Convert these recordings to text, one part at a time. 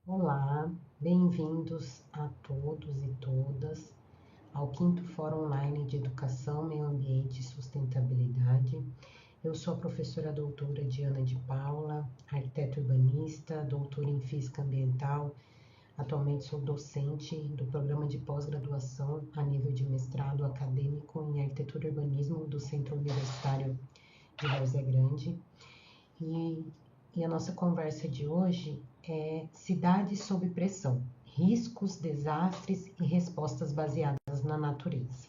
Olá, bem-vindos a todos e todas ao quinto Fórum Online de Educação, Meio Ambiente e Sustentabilidade. Eu sou a professora doutora Diana de Paula, arquiteta urbanista, doutora em Física Ambiental. Atualmente sou docente do programa de pós-graduação a nível de mestrado acadêmico em Arquitetura e Urbanismo do Centro Universitário de Várzea Grande. E a nossa conversa de hoje é Cidades sob pressão, riscos, desastres e respostas baseadas na natureza.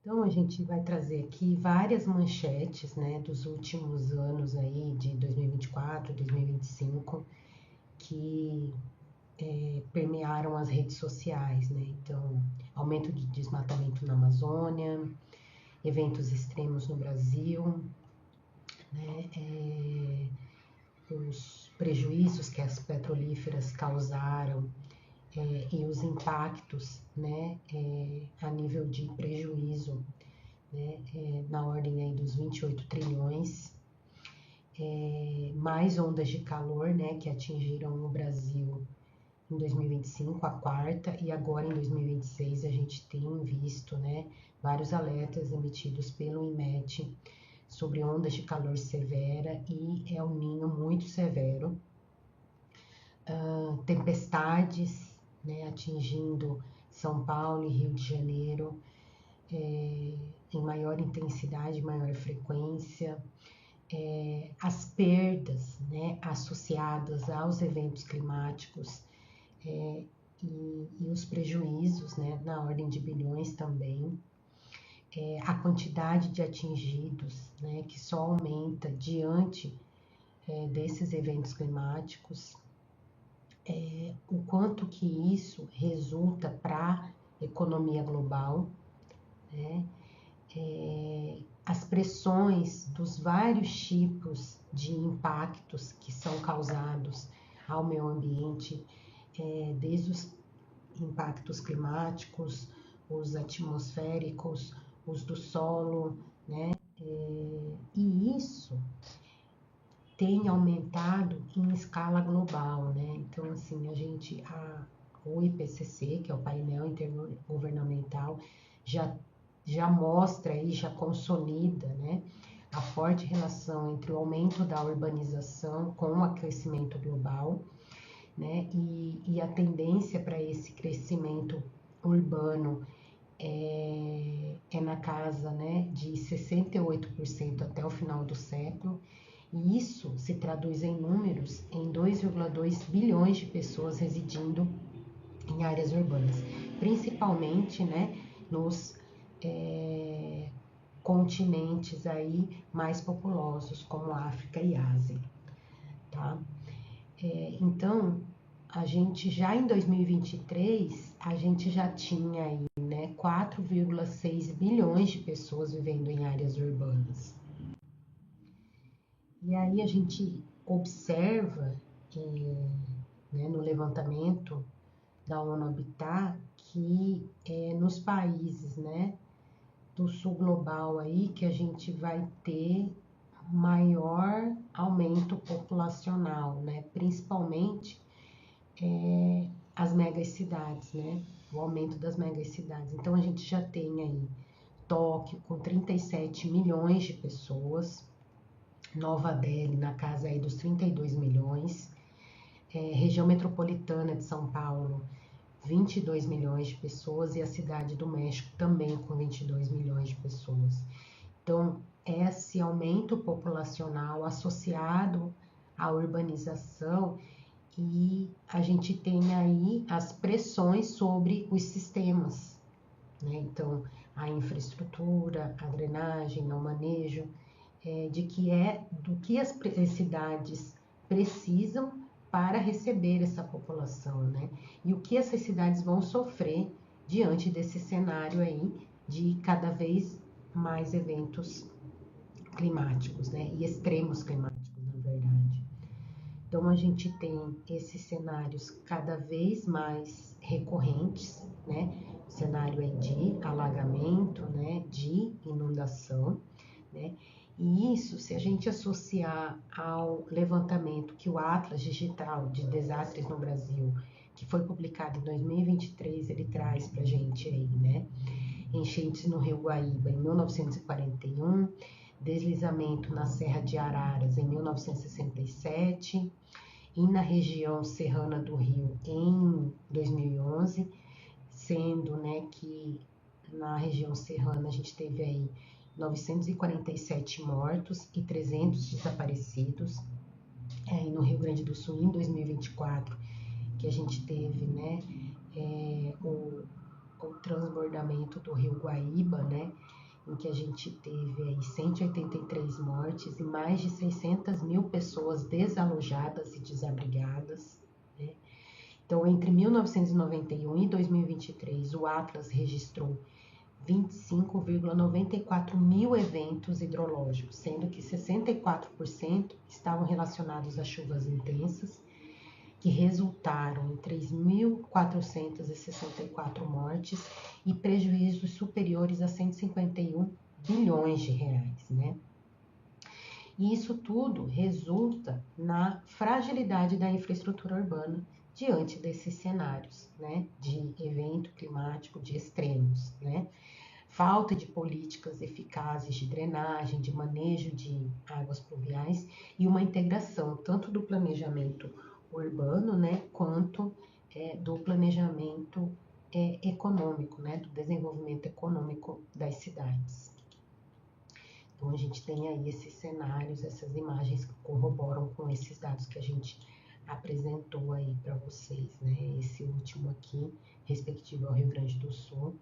Então a gente vai trazer aqui várias manchetes, né, dos últimos anos aí de 2024, 2025, que permearam as redes sociais, né? Então, aumento de desmatamento na Amazônia, eventos extremos no Brasil, né? Os prejuízos que as petrolíferas causaram e os impactos, né, a nível de prejuízo, né, na ordem aí dos 28 trilhões, mais ondas de calor, né, que atingiram o Brasil em 2025, a quarta, e agora em 2026 a gente tem visto, né, vários alertas emitidos pelo INMET sobre ondas de calor severa e El Niño muito severo, tempestades, né, atingindo São Paulo e Rio de Janeiro em maior intensidade, maior frequência, as perdas, né, associadas aos eventos climáticos e os prejuízos, né, na ordem de bilhões também, a quantidade de atingidos, né, que só aumenta diante desses eventos climáticos, o quanto que isso resulta para a economia global, né? As pressões dos vários tipos de impactos que são causados ao meio ambiente, desde os impactos climáticos, os atmosféricos, os do solo, né? E isso tem aumentado em escala global, né? Então, assim, o IPCC, que é o painel intergovernamental, já mostra e já consolida, né, a forte relação entre o aumento da urbanização com o aquecimento global, né, e a tendência para esse crescimento urbano é na casa, né, de 68% até o final do século, e isso se traduz em números em 2,2 bilhões de pessoas residindo em áreas urbanas, principalmente, né, nos continentes aí mais populosos, como África e Ásia, tá? Então, a gente já em 2023, a gente já tinha aí, né, 4,6 bilhões de pessoas vivendo em áreas urbanas. E aí a gente observa, né, no levantamento da ONU Habitat, que nos países, né, do sul global aí que a gente vai ter maior aumento populacional, né, principalmente as megacidades, né, o aumento das megacidades. Então a gente já tem aí Tóquio com 37 milhões de pessoas, Nova Delhi na casa aí dos 32 milhões, região metropolitana de São Paulo, 22 milhões de pessoas, e a cidade do México também com 22 milhões de pessoas. Então, esse aumento populacional associado à urbanização, e a gente tem aí as pressões sobre os sistemas, né? Então, a infraestrutura, a drenagem, o manejo, do que as cidades precisam para receber essa população, né? E o que essas cidades vão sofrer diante desse cenário aí de cada vez mais eventos climáticos, né? E extremos climáticos, na verdade. Então a gente tem esses cenários cada vez mais recorrentes, né? O cenário é de alagamento, né? De inundação, né? E isso, se a gente associar ao levantamento que o Atlas Digital de Desastres no Brasil, que foi publicado em 2023, ele traz para a gente aí, né? Enchentes no Rio Guaíba em 1941, deslizamento na Serra de Araras em 1967 e na região serrana do Rio em 2011, sendo, né, que na região serrana a gente teve aí 947 mortos e 300 desaparecidos. E no Rio Grande do Sul, em 2024, que a gente teve, né, o transbordamento do Rio Guaíba, né, em que a gente teve aí 183 mortes e mais de 600 mil pessoas desalojadas e desabrigadas, né? Então, entre 1991 e 2023, o Atlas registrou 25,94 mil eventos hidrológicos, sendo que 64% estavam relacionados a chuvas intensas, que resultaram em 3.464 mortes e prejuízos superiores a 151 bilhões de reais, né? E isso tudo resulta na fragilidade da infraestrutura urbana diante desses cenários, né, de evento climático de extremos, né? Falta de políticas eficazes de drenagem, de manejo de águas pluviais e uma integração tanto do planejamento urbano, né, quanto do planejamento econômico, né, do desenvolvimento econômico das cidades. Então a gente tem aí esses cenários, essas imagens que corroboram com esses dados que a gente apresentou aí para vocês, né? Esse último aqui, respectivo ao Rio Grande do Sul,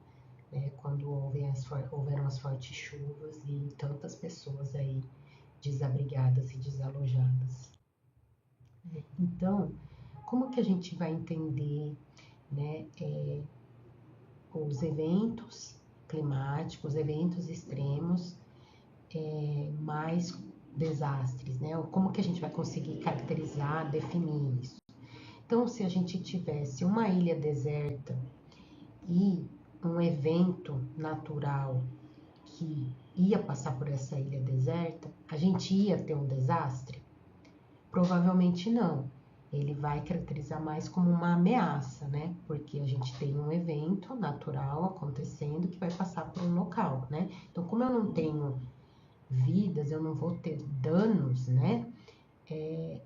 quando houveram as fortes chuvas e tantas pessoas aí desabrigadas e desalojadas. Então, como que a gente vai entender, né, os eventos climáticos, eventos extremos, mais desastres, né? Como que a gente vai conseguir caracterizar, definir isso? Então, se a gente tivesse uma ilha deserta e um evento natural que ia passar por essa ilha deserta, a gente ia ter um desastre? Provavelmente não. Ele vai caracterizar mais como uma ameaça, né? Porque a gente tem um evento natural acontecendo que vai passar por um local, né? Então, como eu não tenho vidas, eu não vou ter danos, né?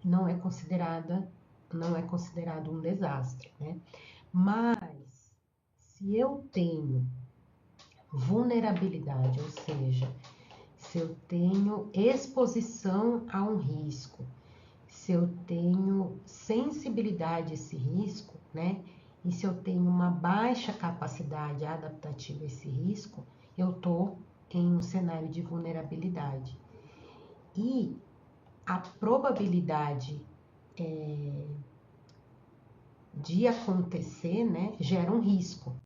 Não é considerado um desastre, né? Mas se eu tenho vulnerabilidade, ou seja, se eu tenho exposição a um risco, se eu tenho sensibilidade a esse risco, né? E se eu tenho uma baixa capacidade adaptativa a esse risco, eu estou em um cenário de vulnerabilidade. E a probabilidade de acontecer, né, gera um risco,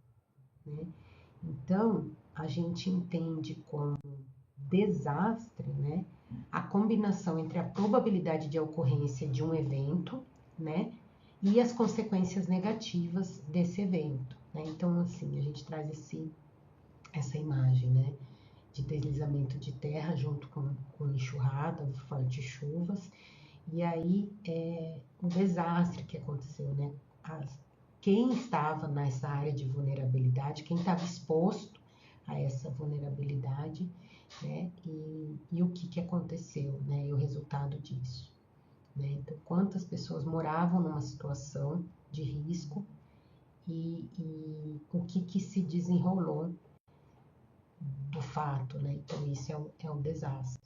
né? Então, a gente entende como desastre, né, a combinação entre a probabilidade de ocorrência de um evento, né, e as consequências negativas desse evento, né? Então, assim, a gente traz essa imagem, né, de deslizamento de terra junto com enxurrada, fortes chuvas, e aí o desastre que aconteceu, né? Quem estava nessa área de vulnerabilidade, quem estava exposto a essa vulnerabilidade, né? E o que aconteceu, né? E o resultado disso, né? Então, quantas pessoas moravam numa situação de risco e o que se desenrolou do fato, né? Então, isso é um desastre.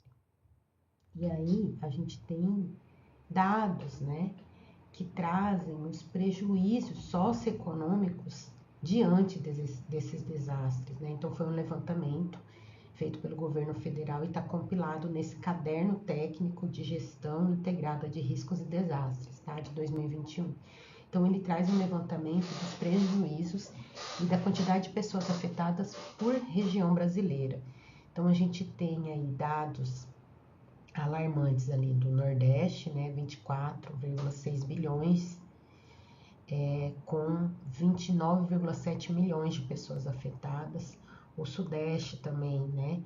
E aí, a gente tem dados, né, que trazem os prejuízos socioeconômicos diante desses desastres, né? Então, foi um levantamento feito pelo governo federal e está compilado nesse caderno técnico de gestão integrada de riscos e desastres, tá? De 2021. Então, ele traz um levantamento dos prejuízos e da quantidade de pessoas afetadas por região brasileira. Então, a gente tem aí dados alarmantes ali do Nordeste, né, 24,6 bilhões, com 29,7 milhões de pessoas afetadas. O Sudeste também, né,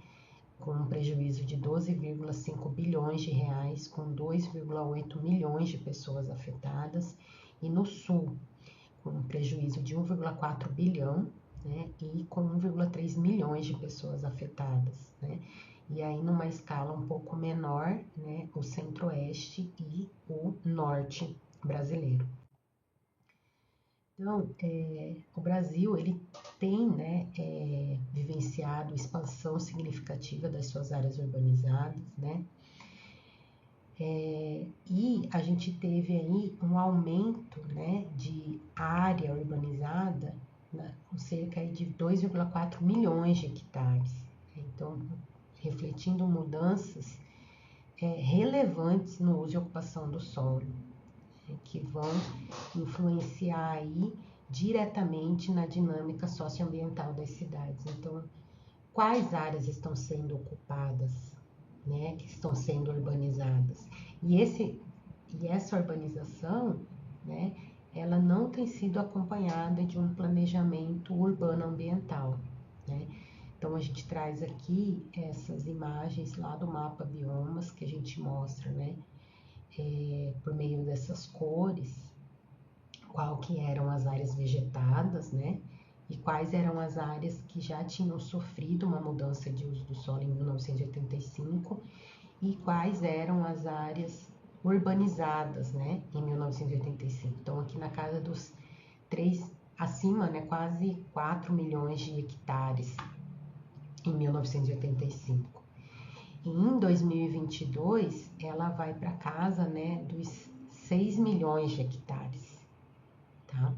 com um prejuízo de 12,5 bilhões de reais, com 2,8 milhões de pessoas afetadas, e no Sul, com um prejuízo de 1,4 bilhão, né, e com 1,3 milhões de pessoas afetadas, né? E aí, numa escala um pouco menor, né, o Centro-Oeste e o Norte brasileiro. Então, o Brasil ele tem, né, vivenciado expansão significativa das suas áreas urbanizadas, né? E a gente teve aí um aumento, né, de área urbanizada, né, com cerca de 2,4 milhões de hectares. Então, refletindo mudanças relevantes no uso e ocupação do solo, né, que vão influenciar aí diretamente na dinâmica socioambiental das cidades. Então, quais áreas estão sendo ocupadas, né, que estão sendo urbanizadas? E essa urbanização, né, ela não tem sido acompanhada de um planejamento urbano ambiental, né? Então a gente traz aqui essas imagens lá do mapa biomas que a gente mostra, né, por meio dessas cores, qual que eram as áreas vegetadas, né? E quais eram as áreas que já tinham sofrido uma mudança de uso do solo em 1985 e quais eram as áreas urbanizadas, né, em 1985. Então, aqui na casa dos 3, acima, né, quase 4 milhões de hectares em 1985. E em 2022, ela vai para casa, né, dos 6 milhões de hectares, tá?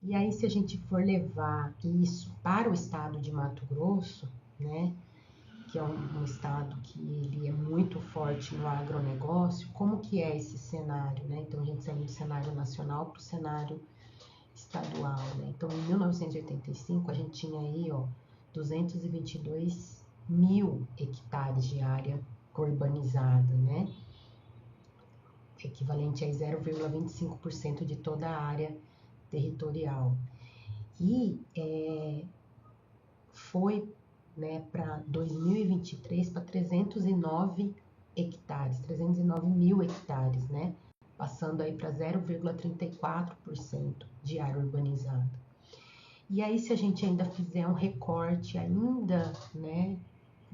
E aí, se a gente for levar isso para o estado de Mato Grosso, né, que é um estado que ele é muito forte no agronegócio, como que é esse cenário, né? Então, a gente saiu do cenário nacional para o cenário estadual, né? Então, em 1985, a gente tinha aí, ó, 222 mil hectares de área urbanizada, né? Equivalente a 0,25% de toda a área territorial. E foi, né, para 2023 para 309 hectares, 309 mil hectares, né, passando aí para 0,34% de área urbanizada. E aí, se a gente ainda fizer um recorte ainda, né,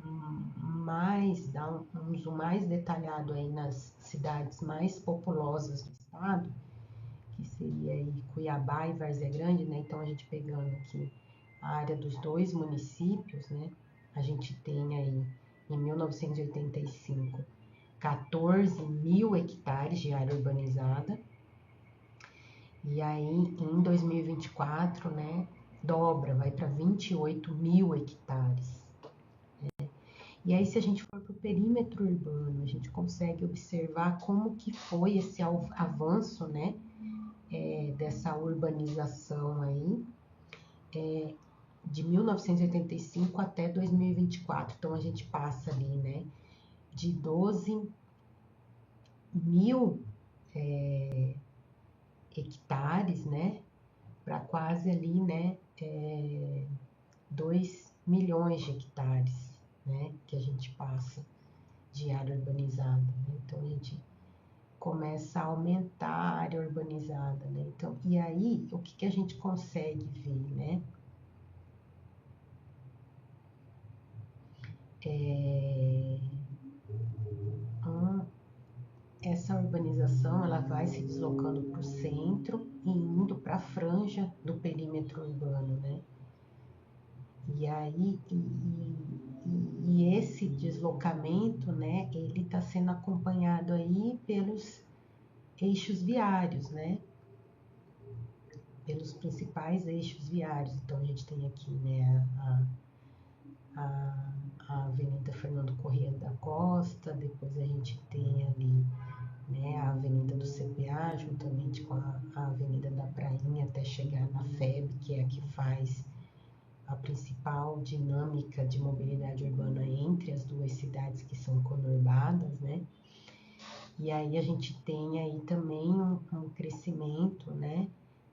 um uso mais detalhado aí nas cidades mais populosas do estado, que seria aí Cuiabá e Várzea Grande, né? Então a gente pegando aqui a área dos dois municípios, né? A gente tem aí em 1985 14 mil hectares de área urbanizada e aí em 2024, né? Dobra, vai para 28 mil hectares. E aí, se a gente for para o perímetro urbano, a gente consegue observar como que foi esse avanço, né, dessa urbanização aí, de 1985 até 2024. Então, a gente passa ali, né, de 12 mil hectares, né, para quase ali, né, 2 milhões de hectares, né, que a gente passa de área urbanizada, né? Então a gente começa a aumentar a área urbanizada, né? Então, e aí o que a gente consegue ver, né? Essa urbanização ela vai se deslocando para o centro e indo para a franja do perímetro urbano, né? E aí e esse deslocamento, né? Ele está sendo acompanhado aí pelos eixos viários, né? Pelos principais eixos viários. Então a gente tem aqui, né, a Avenida Fernando Corrêa da Costa, depois a gente tem ali, né, a Avenida do CPA, juntamente com a Avenida da Prainha, até chegar na FEB, que é a que faz a principal dinâmica de mobilidade urbana entre as duas cidades que são conurbadas, né? E aí a gente tem aí também um crescimento, né,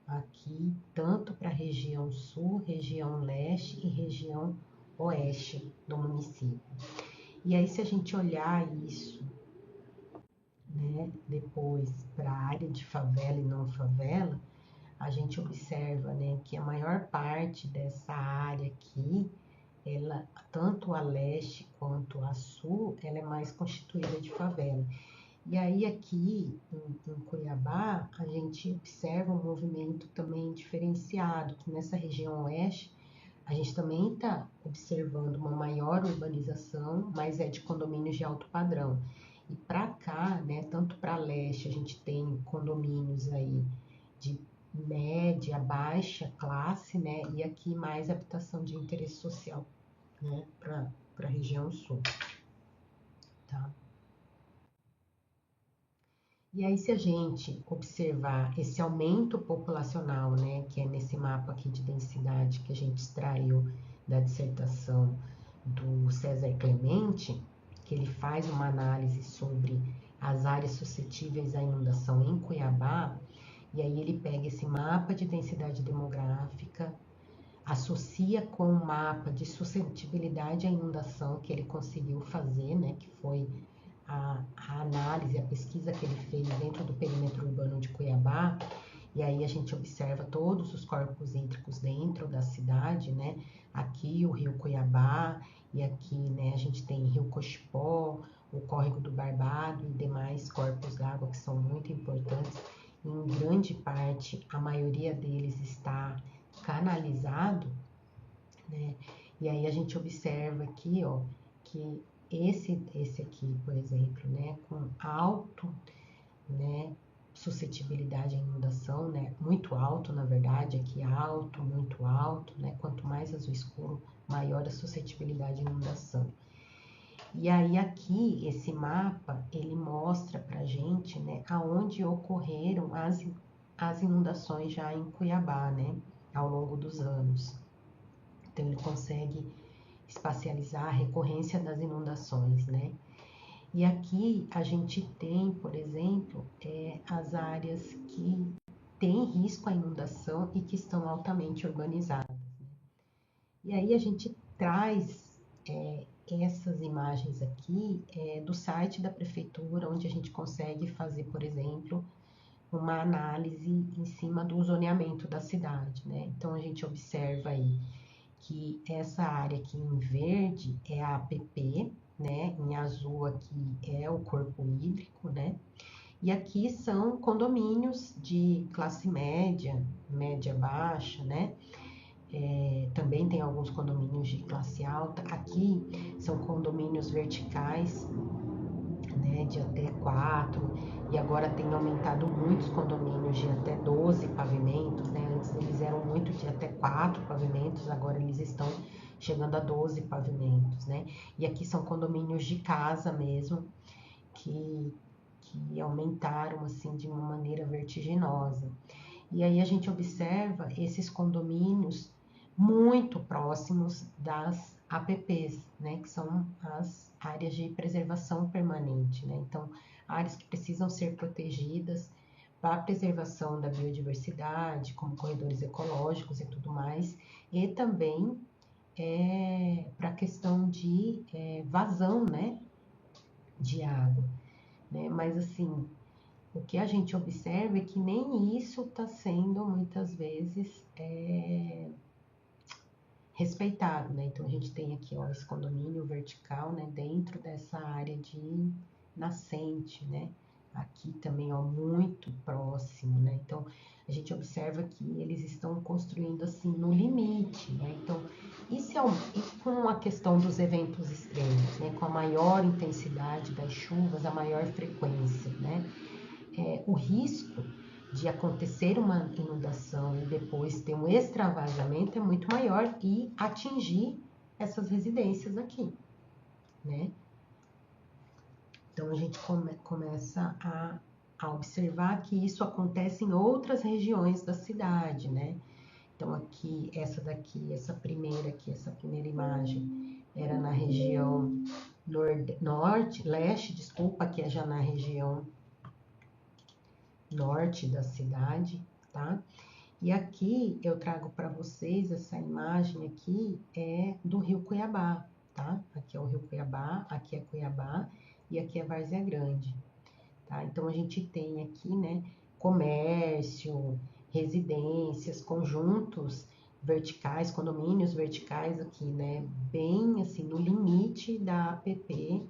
aqui tanto para a região sul, região leste e região oeste do município. E aí, se a gente olhar isso, né, depois para a área de favela e não favela, a gente observa, né, que a maior parte dessa área aqui, ela, tanto a leste quanto a sul, ela é mais constituída de favela. E aí aqui em Cuiabá, a gente observa um movimento também diferenciado, que nessa região oeste, a gente também está observando uma maior urbanização, mas é de condomínios de alto padrão. E para cá, né, tanto para leste, a gente tem condomínios aí de média, baixa classe, né, e aqui mais habitação de interesse social, né, para a região sul, tá? E aí, se a gente observar esse aumento populacional, né, que é nesse mapa aqui de densidade que a gente extraiu da dissertação do César Clemente, que ele faz uma análise sobre as áreas suscetíveis à inundação em Cuiabá, e aí ele pega esse mapa de densidade demográfica, associa com o mapa de suscetibilidade à inundação que ele conseguiu fazer, né, que foi a análise, a pesquisa que ele fez dentro do perímetro urbano de Cuiabá, e aí a gente observa todos os corpos hídricos dentro da cidade, né? Aqui o rio Cuiabá, e aqui, né, a gente tem rio Cochipó, o córrego do Barbado e demais corpos d'água que são muito importantes. Em grande parte, a maioria deles está canalizado, né? E aí a gente observa aqui, ó, que esse aqui, por exemplo, né, com alto, né, suscetibilidade à inundação, né, muito alto, na verdade, aqui alto, muito alto, né, quanto mais azul escuro, maior a suscetibilidade à inundação. E aí aqui, esse mapa, ele mostra pra gente, né, aonde ocorreram as inundações já em Cuiabá, né, ao longo dos anos. Então ele consegue espacializar a recorrência das inundações, né? E aqui a gente tem, por exemplo, as áreas que têm risco à inundação e que estão altamente urbanizadas. E aí a gente traz essas imagens aqui do site da prefeitura, onde a gente consegue fazer, por exemplo, uma análise em cima do zoneamento da cidade, né? Então a gente observa aí que essa área aqui em verde é a APP, né? Em azul aqui é o corpo hídrico, né? E aqui são condomínios de classe média, média baixa, né? Também tem alguns condomínios de classe alta. Aqui são condomínios verticais, né, de até 4, e agora tem aumentado muitos condomínios de até 12 pavimentos, né? Antes eles eram muito de até 4 pavimentos, agora eles estão chegando a 12 pavimentos, né? E aqui são condomínios de casa mesmo, que aumentaram assim de uma maneira vertiginosa. E aí a gente observa esses condomínios muito próximos das APPs, né, que são as áreas de preservação permanente, né? Então, áreas que precisam ser protegidas para a preservação da biodiversidade, como corredores ecológicos e tudo mais, e também para a questão de vazão, né, de água, né? Mas assim, o que a gente observa é que nem isso está sendo muitas vezes respeitado, né? Então a gente tem aqui, ó, esse condomínio vertical, né, dentro dessa área de nascente, né? Aqui também, ó, muito próximo, né? Então a gente observa que eles estão construindo assim no limite, né? Então isso e com a questão dos eventos extremos, né? Com a maior intensidade das chuvas, a maior frequência, né? O risco de acontecer uma inundação e depois ter um extravasamento é muito maior e atingir essas residências aqui, né? Então a gente começa a observar que isso acontece em outras regiões da cidade, né? Então aqui, essa primeira imagem era na região leste, desculpa, que é já na região norte da cidade, tá? E aqui eu trago para vocês essa imagem aqui é do Rio Cuiabá, tá? Aqui é o Rio Cuiabá, aqui é Cuiabá e aqui é Várzea Grande, tá? Então a gente tem aqui, né, comércio, residências, conjuntos verticais, condomínios verticais aqui, né, bem assim no limite da APP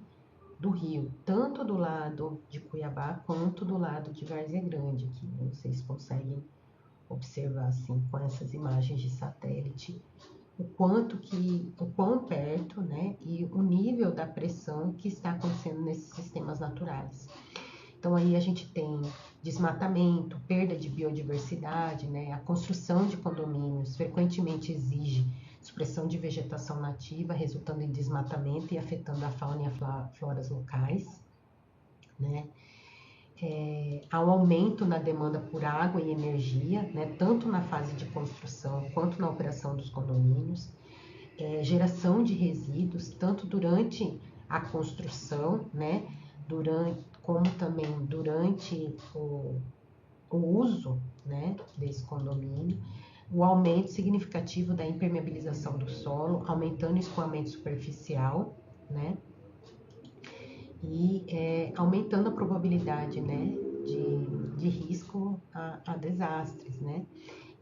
do Rio, tanto do lado de Cuiabá quanto do lado de Várzea Grande aqui, né? Vocês conseguem observar assim com essas imagens de satélite o quão perto, né, e o nível da pressão que está acontecendo nesses sistemas naturais. Então aí a gente tem desmatamento, perda de biodiversidade, né, a construção de condomínios frequentemente exige supressão de vegetação nativa, resultando em desmatamento e afetando a fauna e a flora locais, né? Há um aumento na demanda por água e energia, né, tanto na fase de construção quanto na operação dos condomínios, geração de resíduos, tanto durante a construção, né, como também durante o uso, né, desse condomínio, o aumento significativo da impermeabilização do solo, aumentando o escoamento superficial, né, e aumentando a probabilidade, né, de risco a desastres, né.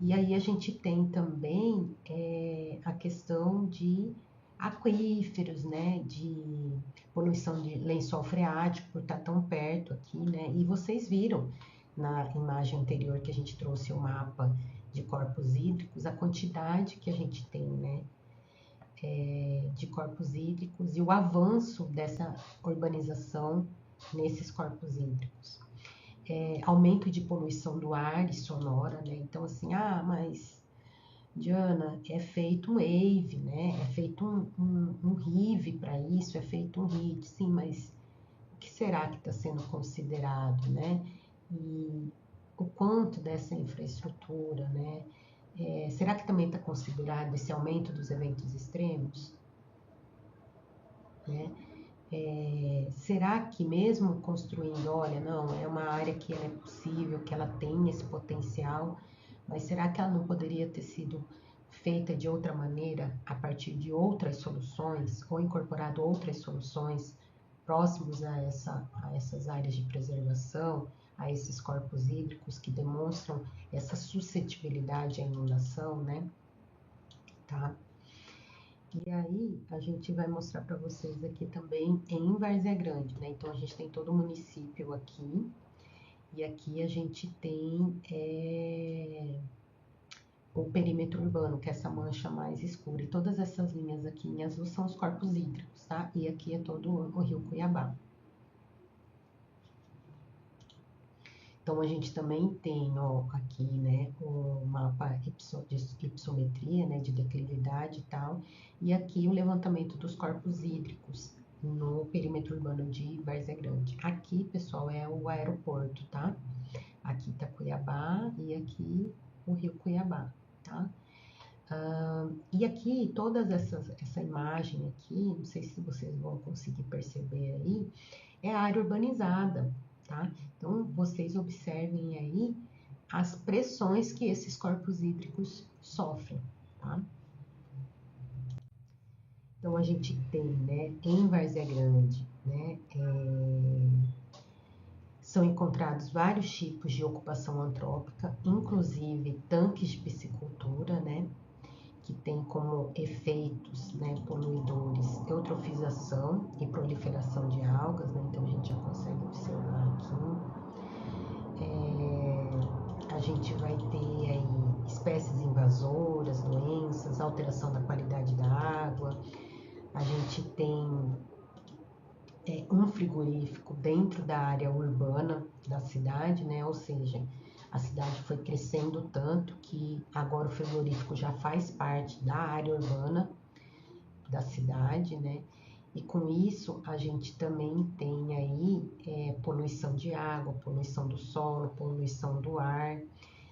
E aí a gente tem também a questão de aquíferos, né, de poluição de lençol freático por estar tão perto aqui, né, e vocês viram na imagem anterior que a gente trouxe o mapa de corpos hídricos, a quantidade que a gente tem, né, de corpos hídricos e o avanço dessa urbanização nesses corpos hídricos. Aumento de poluição do ar e sonora, né? Então, assim, mas, Diana, é feito um wave, né? É feito um RIV para isso, é feito um HIT, sim, mas o que será que está sendo considerado, né? E o quanto dessa infraestrutura, né? Será que também está considerado esse aumento dos eventos extremos, né? Será que mesmo construindo, olha, não, é uma área que ela é possível, que ela tem esse potencial, mas será que ela não poderia ter sido feita de outra maneira, a partir de outras soluções, ou incorporado outras soluções próximos a essas áreas de preservação, a esses corpos hídricos que demonstram essa suscetibilidade à inundação, né? Tá? E aí, a gente vai mostrar para vocês aqui também em Várzea Grande, né? Então, a gente tem todo o município aqui, e aqui a gente tem o perímetro urbano, que é essa mancha mais escura. E todas essas linhas aqui em azul são os corpos hídricos, tá? E aqui é todo o rio Cuiabá. Então, a gente também tem, ó, aqui, né, o mapa de ipsometria, né, de declividade e tal, e aqui o levantamento dos corpos hídricos no perímetro urbano de Várzea Grande. Aqui, pessoal, é o aeroporto, tá? Aqui tá Cuiabá e aqui o rio Cuiabá, tá? E aqui, essa imagem aqui, não sei se vocês vão conseguir perceber aí, é a área urbanizada, tá? Então, vocês observem aí as pressões que esses corpos hídricos sofrem, tá? Então, a gente tem, né, em Várzea Grande, né, são encontrados vários tipos de ocupação antrópica, inclusive tanques de piscicultura, né, que tem como efeitos, né, poluidores, eutrofização e proliferação de algas, né, então a gente já consegue observar aqui. A gente vai ter aí espécies invasoras, doenças, alteração da qualidade da água. A gente tem um frigorífico dentro da área urbana da cidade, né? Ou seja, a cidade foi crescendo tanto que agora o frigorífico já faz parte da área urbana da cidade, né? E com isso a gente também tem aí poluição de água, poluição do solo, poluição do ar,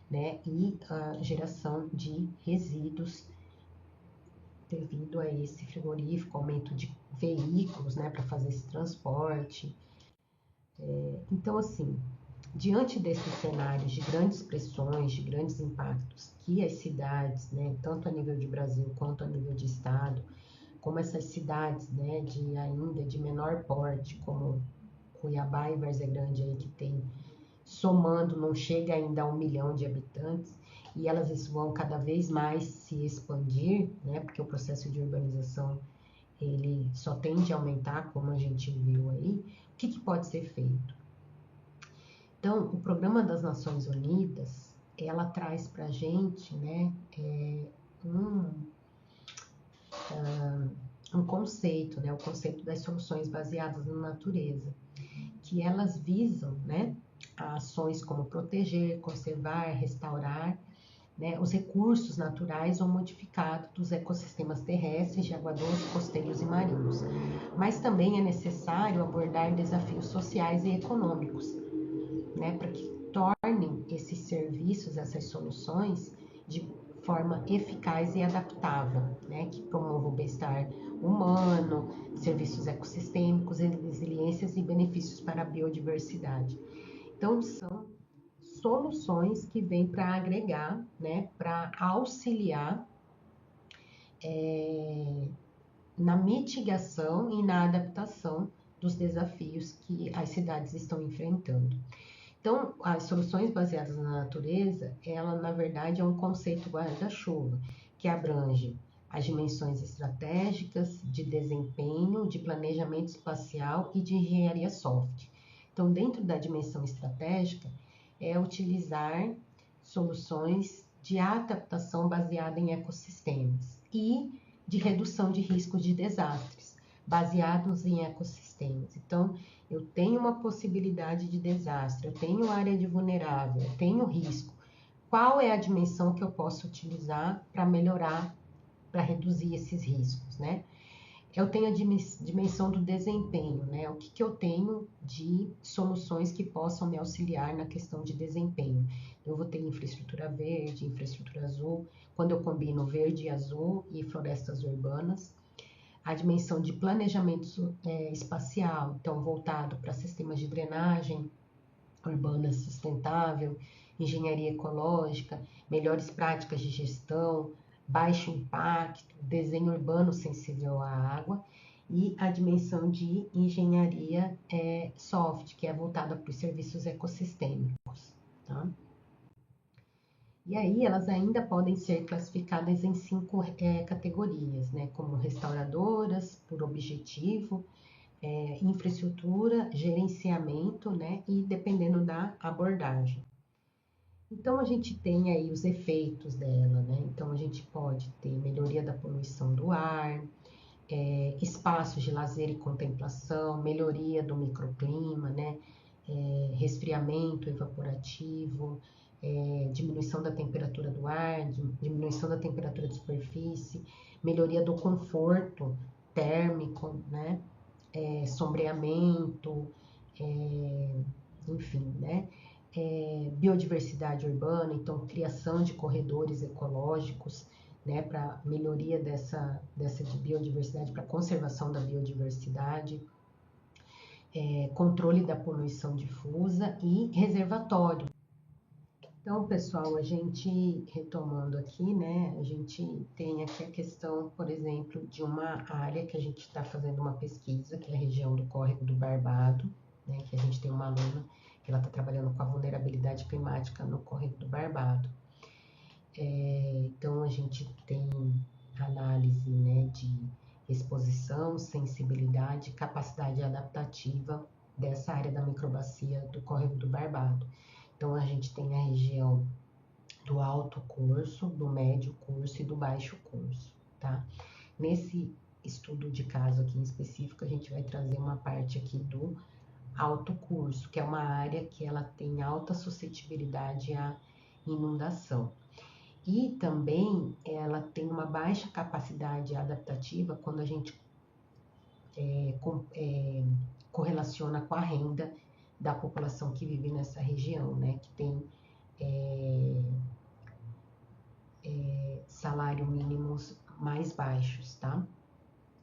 né? E a geração de resíduos devido a esse frigorífico, aumento de veículos, né, para fazer esse transporte. Então, assim, Diante desses cenários de grandes pressões, de grandes impactos que as cidades, né, tanto a nível de Brasil quanto a nível de Estado, como essas cidades, né, ainda de menor porte, como Cuiabá e Várzea Grande, aí, que tem, somando, não chega ainda a 1 milhão de habitantes, e elas vão cada vez mais se expandir, né, porque o processo de urbanização ele só tende a aumentar, como a gente viu aí. O que pode ser feito? Então, o Programa das Nações Unidas, ela traz para a gente, né, um, um conceito, né, o conceito das soluções baseadas na natureza, que elas visam, né, ações como proteger, conservar, restaurar, né, os recursos naturais ou modificados dos ecossistemas terrestres, de água doce, costeiros e marinhos. Mas também é necessário abordar desafios sociais e econômicos, né, para que tornem esses serviços, essas soluções, de forma eficaz e adaptável, né, que promova o bem-estar humano, serviços ecossistêmicos, resiliências e benefícios para a biodiversidade. Então, são soluções que vêm para agregar, né, para auxiliar na mitigação e na adaptação dos desafios que as cidades estão enfrentando. Então, as soluções baseadas na natureza, ela na verdade é um conceito guarda-chuva que abrange as dimensões estratégicas, de desempenho, de planejamento espacial e de engenharia soft. Então, dentro da dimensão estratégica, é utilizar soluções de adaptação baseada em ecossistemas e de redução de riscos de desastres, baseados em ecossistemas. Então, eu tenho uma possibilidade de desastre, eu tenho área de vulnerável, eu tenho risco. Qual é a dimensão que eu posso utilizar para melhorar, para reduzir esses riscos, né? Eu tenho a dimensão do desempenho, né? O que eu tenho de soluções que possam me auxiliar na questão de desempenho. Eu vou ter infraestrutura verde, infraestrutura azul, quando eu combino verde e azul e florestas urbanas. A dimensão de planejamento espacial, então voltado para sistemas de drenagem urbana sustentável, engenharia ecológica, melhores práticas de gestão, baixo impacto, desenho urbano sensível à água, e a dimensão de engenharia soft, que é voltada para os serviços ecossistêmicos. Tá? E aí elas ainda podem ser classificadas em 5 categorias, né, como restauradoras, por objetivo, infraestrutura, gerenciamento, né, e dependendo da abordagem. Então a gente tem aí os efeitos dela, né? Então a gente pode ter melhoria da poluição do ar, espaços de lazer e contemplação, melhoria do microclima, né? Resfriamento evaporativo, diminuição da temperatura do ar, diminuição da temperatura de superfície, melhoria do conforto térmico, né? Sombreamento, enfim, né? Biodiversidade urbana, então criação de corredores ecológicos, né, para melhoria dessa de biodiversidade, para conservação da biodiversidade, controle da poluição difusa e reservatório. Então, pessoal, a gente, retomando aqui, né, a gente tem aqui a questão, por exemplo, de uma área que a gente está fazendo uma pesquisa, que é a região do Córrego do Barbado, né, que a gente tem uma aluna que ela está trabalhando com a vulnerabilidade climática no Córrego do Barbado. Então, a gente tem análise, né, de exposição, sensibilidade, capacidade adaptativa dessa área da microbacia do Córrego do Barbado. Então, a gente tem a região do alto curso, do médio curso e do baixo curso, tá? Nesse estudo de caso aqui em específico, a gente vai trazer uma parte aqui do alto curso, que é uma área que ela tem alta suscetibilidade à inundação. E também ela tem uma baixa capacidade adaptativa quando a gente correlaciona com a renda da população que vive nessa região, né? Que tem salário mínimos mais baixos, tá?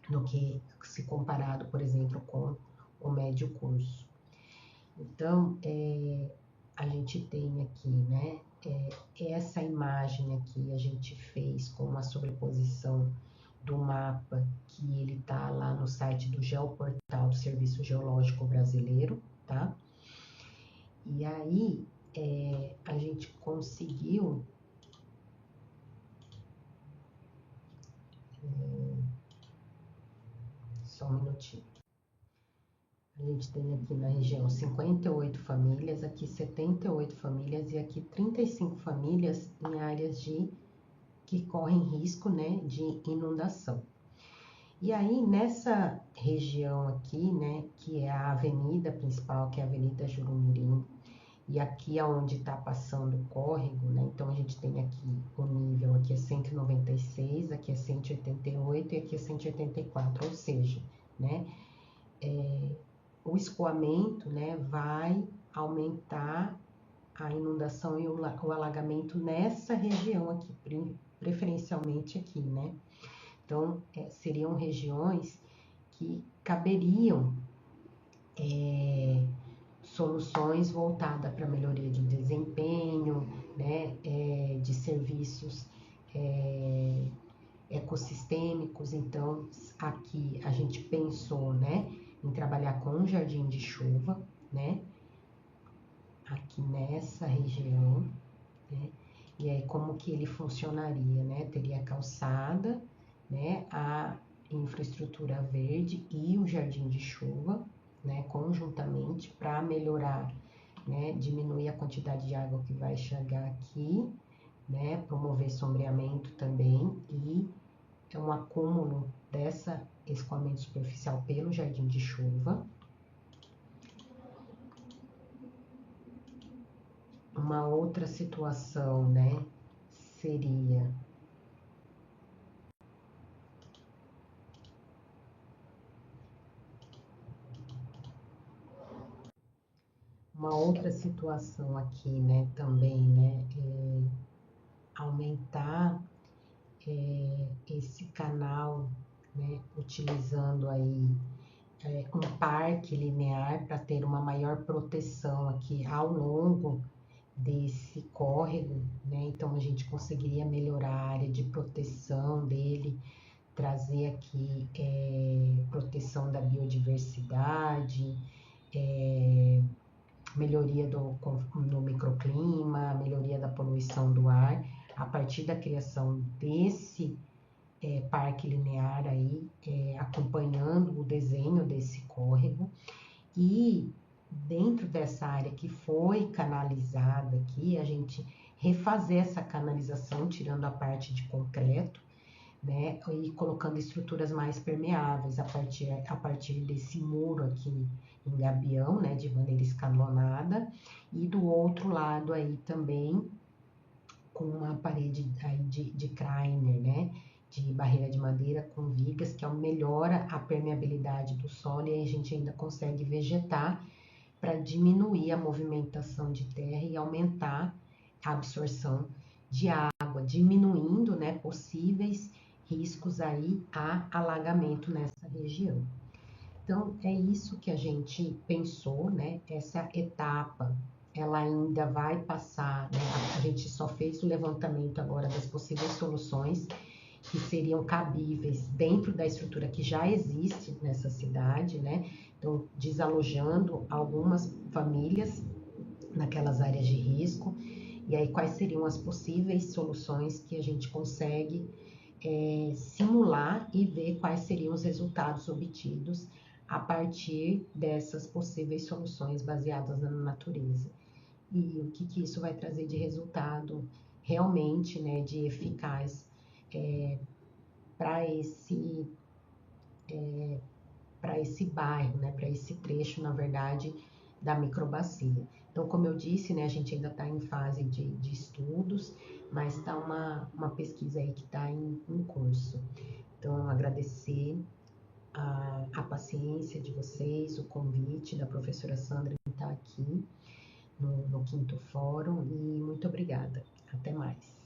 Do que se comparado, por exemplo, com o médio curso. Então, a gente tem aqui, né, essa imagem aqui a gente fez com uma sobreposição do mapa que ele tá lá no site do Geoportal do Serviço Geológico Brasileiro, tá? E aí a gente conseguiu só um minutinho. A gente tem aqui na região 58 famílias, aqui 78 famílias e aqui 35 famílias em áreas que correm risco, né, de inundação. E aí, nessa região aqui, né, que é a avenida principal, que é a Avenida Jurumirim, e aqui é onde está passando o córrego, né, então a gente tem aqui o nível, aqui é 196, aqui é 188 e aqui é 184, ou seja, né, o escoamento, né, vai aumentar a inundação e o alagamento nessa região aqui, preferencialmente aqui, né? Então, seriam regiões que caberiam soluções voltadas para melhoria de desempenho, né, de serviços ecossistêmicos. Então, aqui a gente pensou, né, em trabalhar com um jardim de chuva, né, aqui nessa região, né, e aí como que ele funcionaria, né, teria a calçada, né, a infraestrutura verde e o jardim de chuva, né, conjuntamente para melhorar, né, diminuir a quantidade de água que vai chegar aqui, né, promover sombreamento também e um acúmulo dessa escoamento superficial pelo jardim de chuva. Uma outra situação, né, seria uma outra situação aqui, né, também, né, aumentar esse canal, né, utilizando aí um parque linear para ter uma maior proteção aqui ao longo desse córrego, né? Então a gente conseguiria melhorar a área de proteção dele, trazer aqui proteção da biodiversidade, melhoria no microclima, melhoria da poluição do ar, a partir da criação desse parque linear aí, acompanhando o desenho desse córrego. E dentro dessa área que foi canalizada aqui, a gente refazer essa canalização, tirando a parte de concreto, né, e colocando estruturas mais permeáveis a partir desse muro aqui em gabião, né, de maneira escalonada, e do outro lado aí também com uma parede aí de Kreiner, né, de barreira de madeira com vigas, que melhora a permeabilidade do solo, e aí a gente ainda consegue vegetar para diminuir a movimentação de terra e aumentar a absorção de água, diminuindo, né, possíveis riscos aí a alagamento nessa região. Então, é isso que a gente pensou, né? Essa etapa, ela ainda vai passar, né? A gente só fez o levantamento agora das possíveis soluções que seriam cabíveis dentro da estrutura que já existe nessa cidade, né? Então, desalojando algumas famílias naquelas áreas de risco, e aí quais seriam as possíveis soluções que a gente consegue simular e ver quais seriam os resultados obtidos a partir dessas possíveis soluções baseadas na natureza. E o que isso vai trazer de resultado realmente, né, de eficaz para esse bairro, né, para esse trecho, na verdade, da microbacia. Então, como eu disse, né, a gente ainda está em fase de estudos, mas está uma pesquisa aí que está em curso. Então, agradecer a paciência de vocês, o convite da professora Sandra em estar aqui no 5º Fórum, e muito obrigada. Até mais.